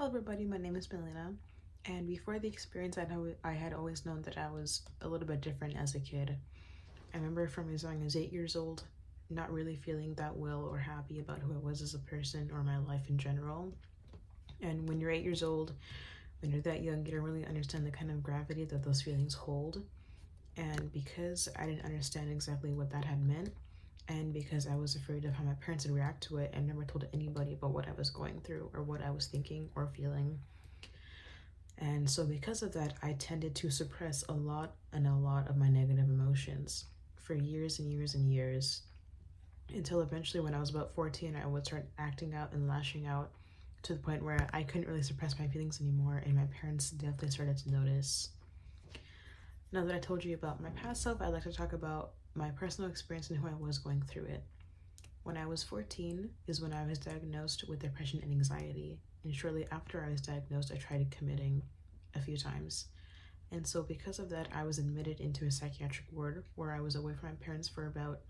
Hello everybody, my name is Melina, and before the experience I had always known that I was a little bit different as a kid. I remember from as young as 8 years old not really feeling that well or happy about who I was as a person or my life in general. And when you're 8 years old, when you're that young, you don't really understand the kind of gravity that those feelings hold. And because I didn't understand exactly what that had meant, and because I was afraid of how my parents would react to it, I never told anybody about what I was going through or what I was thinking or feeling. And so because of that, I tended to suppress a lot of my negative emotions for years and years and years, until eventually when I was about 14, I would start acting out and lashing out to the point where I couldn't really suppress my feelings anymore, and my parents definitely started to notice. Now that I told you about my past self, I'd like to talk about my personal experience and who I was going through it. When I was 14 is when I was diagnosed with depression and anxiety, and shortly after I was diagnosed, I tried committing a few times. And so because of that, I was admitted into a psychiatric ward where I was away from my parents for about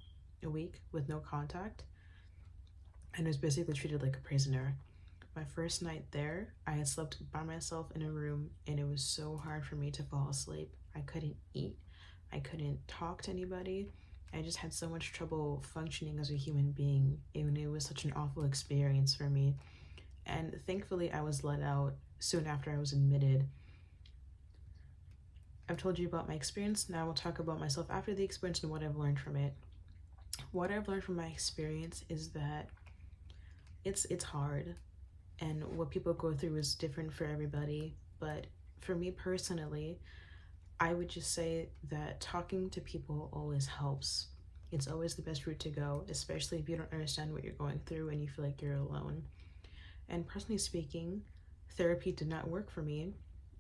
a week with no contact, and was basically treated like a prisoner. My first night there, I had slept by myself in a room, and it was so hard for me to fall asleep. I couldn't eat, I couldn't talk to anybody. I just had so much trouble functioning as a human being, and it was such an awful experience for me. And thankfully, I was let out soon after I was admitted. I've told you about my experience. Now we'll talk about myself after the experience and what I've learned from it. What I've learned from my experience is that it's hard, and what people go through is different for everybody. But for me personally, I would just say that talking to people always helps. It's always the best route to go, especially if you don't understand what you're going through and you feel like you're alone. And personally speaking, therapy did not work for me,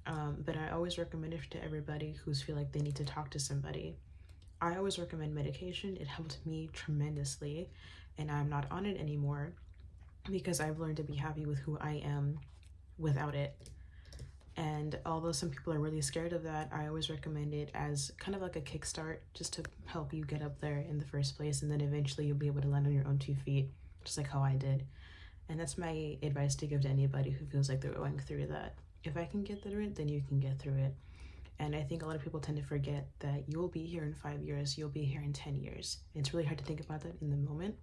but I always recommend it to everybody who's feel like they need to talk to somebody. I always recommend medication. It helped me tremendously, and I'm not on it anymore because I've learned to be happy with who I am without it. And although some people are really scared of that, I always recommend it as kind of like a kickstart, just to help you get up there in the first place, and then eventually you'll be able to land on your own 2 feet, just like how I did. And that's my advice to give to anybody who feels like they're going through that. If I can get through it, then you can get through it. And I think a lot of people tend to forget that you'll be here in 5 years, you'll be here in 10 years. It's really hard to think about that in the moment,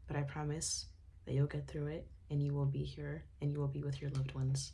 but I promise that you'll get through it, and you will be here, and you will be with your loved ones.